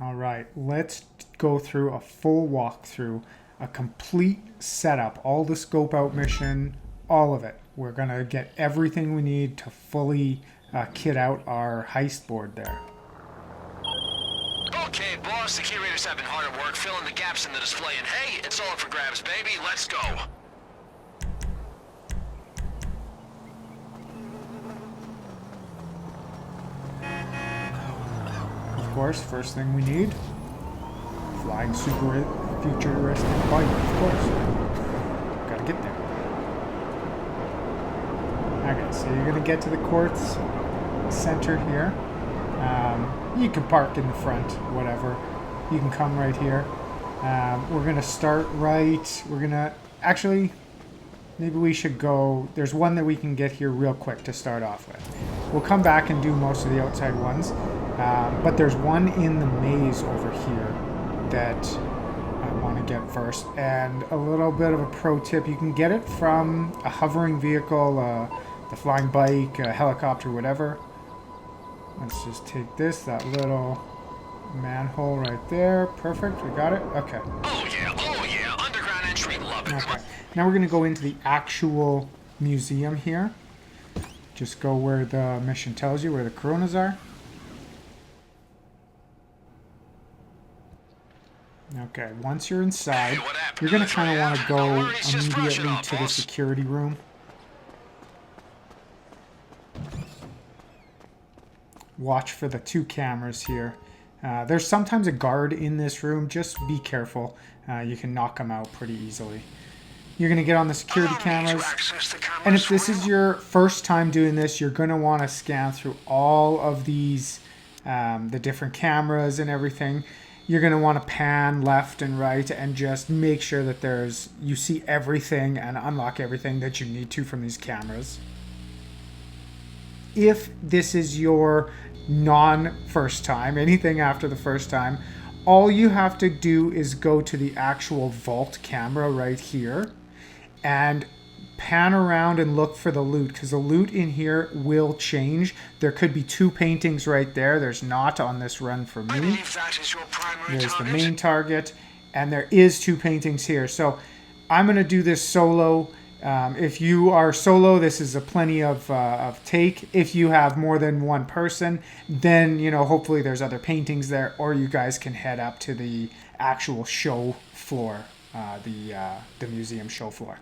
All right, let's go through a full walkthrough, a complete setup, all the scope out mission, all of it. We're going to get everything we need to fully kit out our heist board there. Okay, boss, the curators have been hard at work filling the gaps in the display, and hey, it's all up for grabs, baby. Let's go. Of course, first thing we need, flying super futuristic bike, of course. Gotta get there. Okay, so you're gonna get to the Kortz Center here. You can park in the front, whatever. You can come right here. We're gonna start right. We're gonna actually, maybe we should go. There's one that we can get here real quick to start off with. We'll come back and do most of the outside ones. But there's one in the maze over here that I want to get first. And a little bit of a pro tip, you can get it from a hovering vehicle, the flying bike, a helicopter, whatever. Let's just take this, that little manhole right there. Perfect, we got it? Okay. Oh yeah, underground entry, love it. Okay, now we're going to go into the actual museum here. Just go where the mission tells you, where the coronas are. Okay, once you're inside, you're going to kind of want to go immediately to the security room. Watch for the 2 cameras here. There's sometimes a guard in this room. Just be careful. You can knock them out pretty easily. You're going to get on the security cameras. And if this is your first time doing this, you're going to want to scan through all of these, the different cameras and everything. You're going to want to pan left and right and just make sure that you see everything and unlock everything that you need to from these cameras. If this is your non-first time, anything after the first time, all you have to do is go to the actual vault camera right here and pan around and look for the loot, because the loot in here will change. There could be 2 paintings right there. There's not on this run for me. I believe that is your primary There's target. the main target, and there is 2 paintings here. So I'm going to do this solo. If you are solo, this is a plenty of take. If you have more than one person, then, you know, hopefully there's other paintings there, or you guys can head up to the actual show floor, the museum show floor.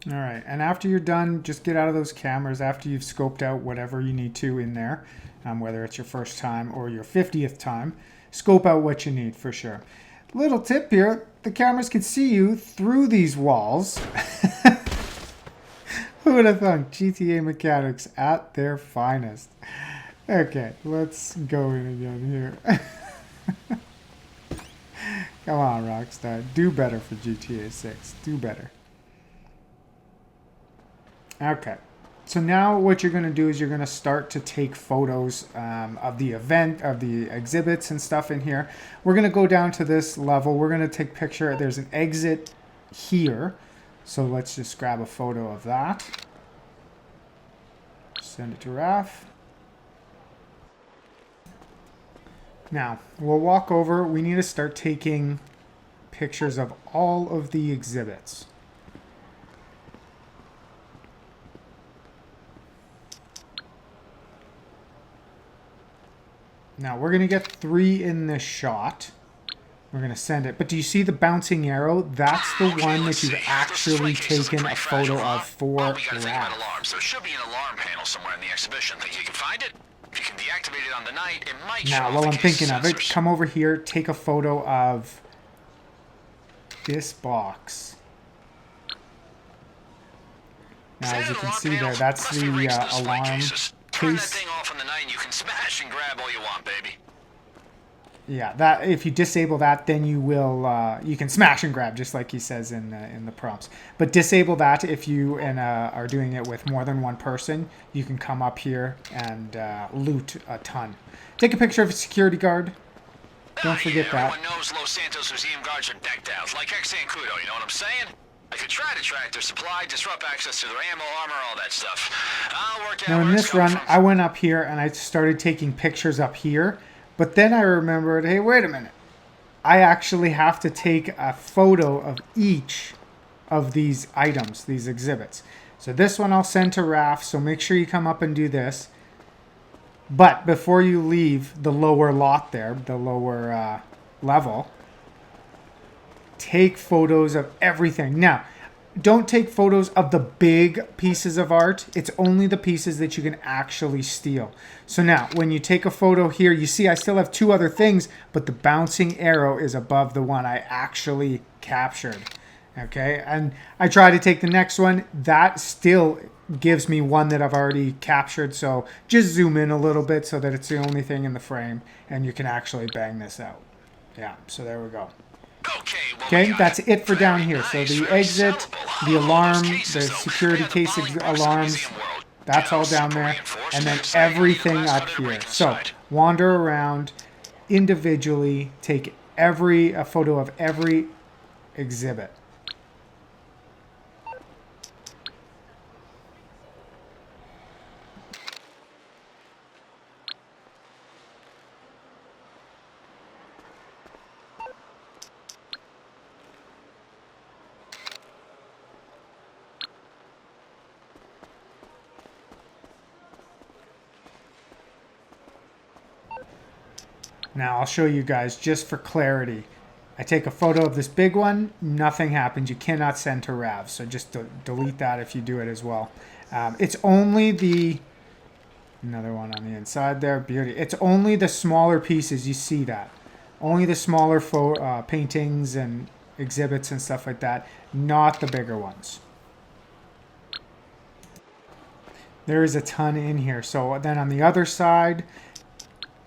All right, and after you're done, just get out of those cameras after you've scoped out whatever you need to in there, whether it's your first time or your 50th time. Scope out what you need for sure. Little tip here, the cameras can see you through these walls. Who would have thunk? GTA mechanics at their finest. Okay, let's go in again here. Come on, Rockstar. Do better for GTA 6. Do better. Okay, so now what you're going to do is you're going to start to take photos of the event, of the exhibits and stuff in here. We're going to go down to this level. We're going to take picture. There's an exit here. So let's just grab a photo of that. Send it to Raf. Now, we'll walk over. We need to start taking pictures of all of the exhibits. Now, we're going to get 3 in this shot. We're going to send it. But do you see the bouncing arrow? That's the one that you've actually taken a photo of for Raf. So there should be an alarm panel somewhere in the exhibition. Think you can find it? If you can deactivate it on the night, it might show now, while I'm thinking of it, come over here, take a photo of this box. Now, as you can see there, that's the alarm Turn that case. thing off in the night and you can smash and grab all you want, baby. Yeah, that if you disable that, then you will you can smash and grab, just like he says in the prompts. But disable that if you are doing it with more than one person. You can come up here and loot a ton. Take a picture of a security guard. Don't forget that. Everyone knows Los Santos Museum guards are decked out, like ex-Sancudo, you know what I'm saying? I could try to track their supply, disrupt access to their ammo, armor, all that stuff. I'll work out Now in where it's this coming run, from. I went up here and I started taking pictures up here. But then I remembered, hey, wait a minute. I actually have to take a photo of each of these items, these exhibits. So this one I'll send to Raph, so make sure you come up and do this. But before you leave the lower lot there, the lower level, take photos of everything. Now, don't take photos of the big pieces of art. It's only the pieces that you can actually steal. So now, when you take a photo here, you see I still have two other things, but the bouncing arrow is above the one I actually captured. Okay, and I try to take the next one. That still gives me one that I've already captured. So just zoom in a little bit so that it's the only thing in the frame, and you can actually bang this out. Yeah, so there we go. Okay, that's it for down here. So the exit, the alarm, the security case alarms, that's all down there. And then everything up here. So wander around individually, take a photo of every exhibit. Now I'll show you guys just for clarity. I take a photo of this big one, nothing happens. You cannot send to Rav, so just delete that if you do it as well. It's only the, another one on the inside there, beauty. It's only the smaller pieces, you see that. Only the smaller paintings and exhibits and stuff like that, not the bigger ones. There is a ton in here. So then on the other side,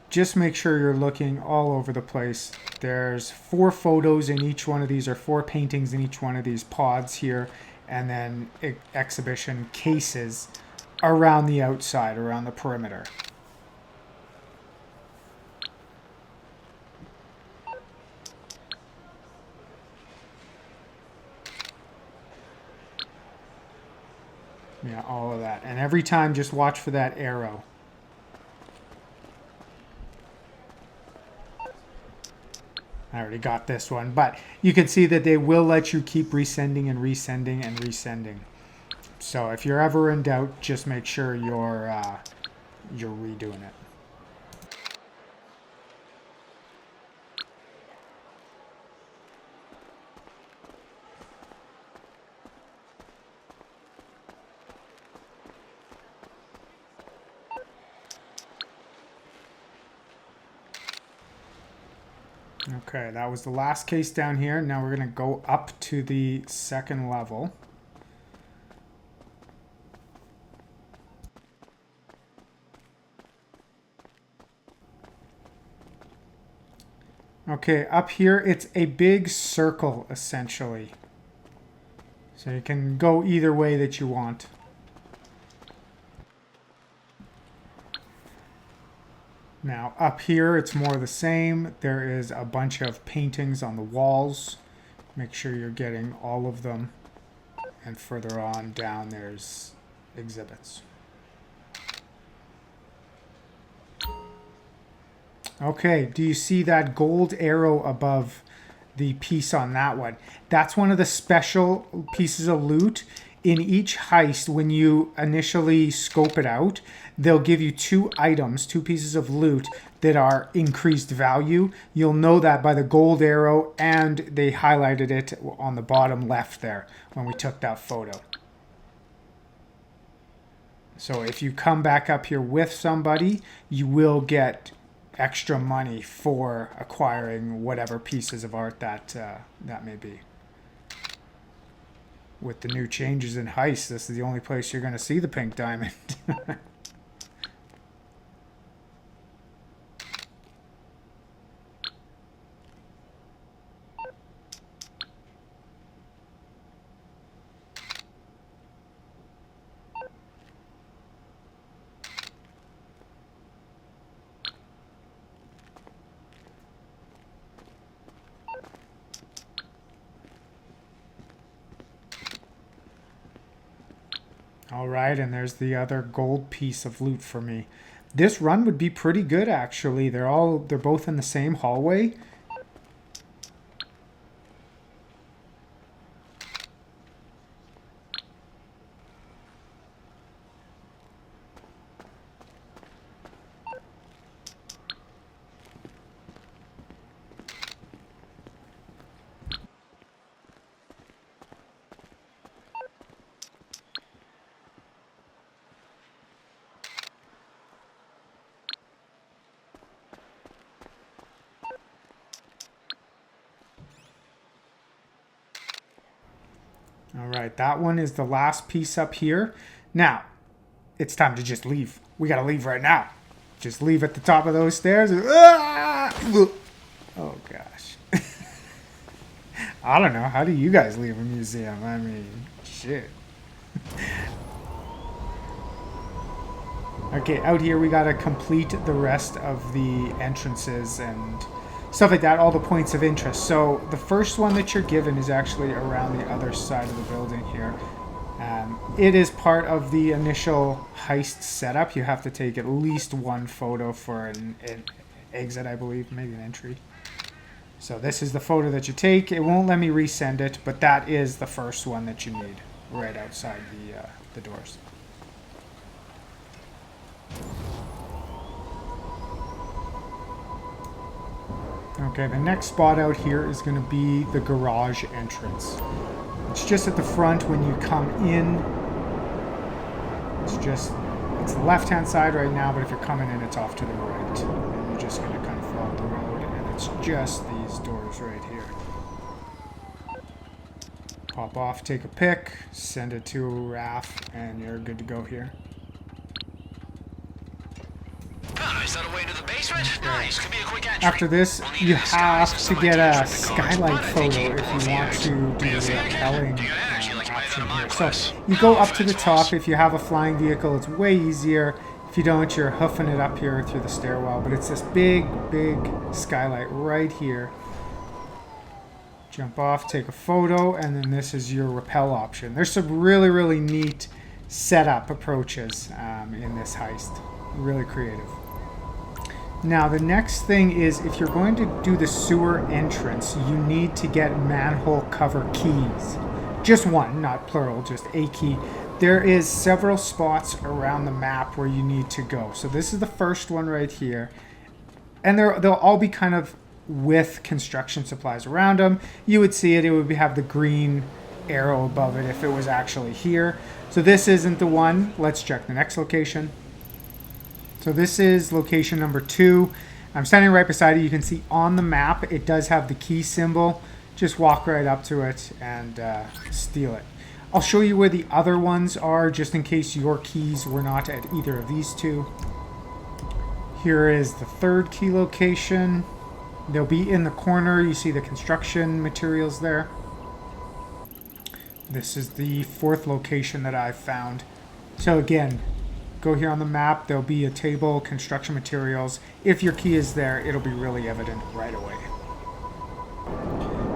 just make sure you're looking all over the place. There's 4 photos in each one of these, or 4 paintings in each one of these pods here, and then exhibition cases around the outside, around the perimeter. Yeah, all of that. And every time, just watch for that arrow. I already got this one, but you can see that they will let you keep resending and resending and resending. So if you're ever in doubt, just make sure you're redoing it. Okay, that was the last case down here. Now we're going to go up to the second level. Okay, up here it's a big circle essentially. So you can go either way that you want. Now up here it's more the same. There is a bunch of paintings on the walls. Make sure you're getting all of them. And further on down there's exhibits. Okay, do you see that gold arrow above the piece on that one? That's one of the special pieces of loot. In each heist, when you initially scope it out, they'll give you 2 items, 2 pieces of loot that are increased value. You'll know that by the gold arrow, and they highlighted it on the bottom left there when we took that photo. So if you come back up here with somebody, you will get extra money for acquiring whatever pieces of art that may be. With the new changes in Heist, this is the only place you're going to see the pink diamond. All right, and there's the other gold piece of loot for me. This run would be pretty good, actually. They're both in the same hallway. All right, that one is the last piece up here. Now, it's time to just leave. We gotta leave right now. Just leave at the top of those stairs. Oh, gosh. I don't know. How do you guys leave a museum? I mean, shit. Okay, out here we gotta complete the rest of the entrances and stuff like that, all the points of interest. So the first one that you're given is actually around the other side of the building here. It is part of the initial heist setup. You have to take at least one photo for an exit, I believe, maybe an entry. So this is the photo that you take. It won't let me resend it, but that is the first one that you need right outside the doors. Okay, the next spot out here is going to be the garage entrance. It's just at the front when you come in. It's the left-hand side right now, but if you're coming in, it's off to the right. And you're just going to kind of follow the road, and it's just these doors right here. Pop off, take a pic, send it to Raf, and you're good to go here. Is that a way to the basement? Nice. Could be a quick entry. After this, you have to get a skylight photo if you want to do the rappelling option here. So you go up to the top. If you have a flying vehicle, it's way easier. If you don't, you're hoofing it up here through the stairwell. But it's this big, big skylight right here. Jump off, take a photo, and then this is your rappel option. There's some really, really neat setup approaches in this heist. Really creative. Now, the next thing is if you're going to do the sewer entrance, you need to get manhole cover keys. Just one, not plural, just a key. There is several spots around the map where you need to go. So this is the first one right here. And they'll all be kind of with construction supplies around them. You would see it. It would have the green arrow above it if it was actually here. So this isn't the one. Let's check the next location. So this is location number 2. I'm standing right beside it. You can see on the map, it does have the key symbol. Just walk right up to it and steal it. I'll show you where the other ones are, just in case your keys were not at either of these two. Here is the third key location. They'll be in the corner. You see the construction materials there. This is the fourth location that I've found. So again, go here on the map. There'll be a table, construction materials. If your key is there, it'll be really evident right away.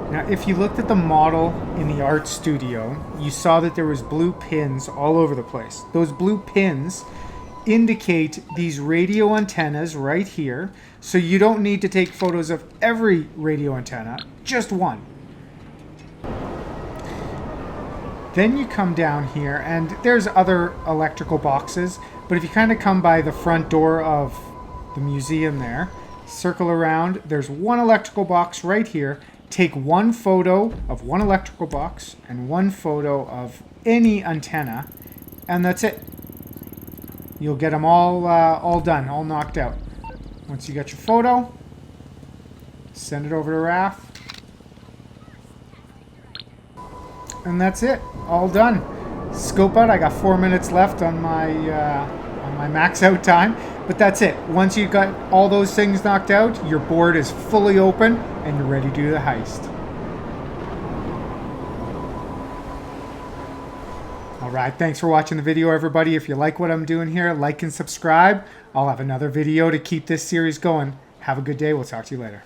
Now, if you looked at the model in the art studio, you saw that there was blue pins all over the place. Those blue pins indicate these radio antennas right here. So you don't need to take photos of every radio antenna, just one. Then you come down here, and there's other electrical boxes, but if you kind of come by the front door of the museum there, circle around, there's one electrical box right here. Take one photo of one electrical box and one photo of any antenna, and that's it. You'll get them all done, all knocked out. Once you get your photo, send it over to Raf. And that's it, all done. Scope out. I got 4 minutes left on my max out time, but that's it. Once you got all those things knocked out, your board is fully open and you're ready to do the heist. All right, thanks for watching the video, everybody. If you like what I'm doing here, like and subscribe. I'll have another video to keep this series going. Have a good day. We'll talk to you later.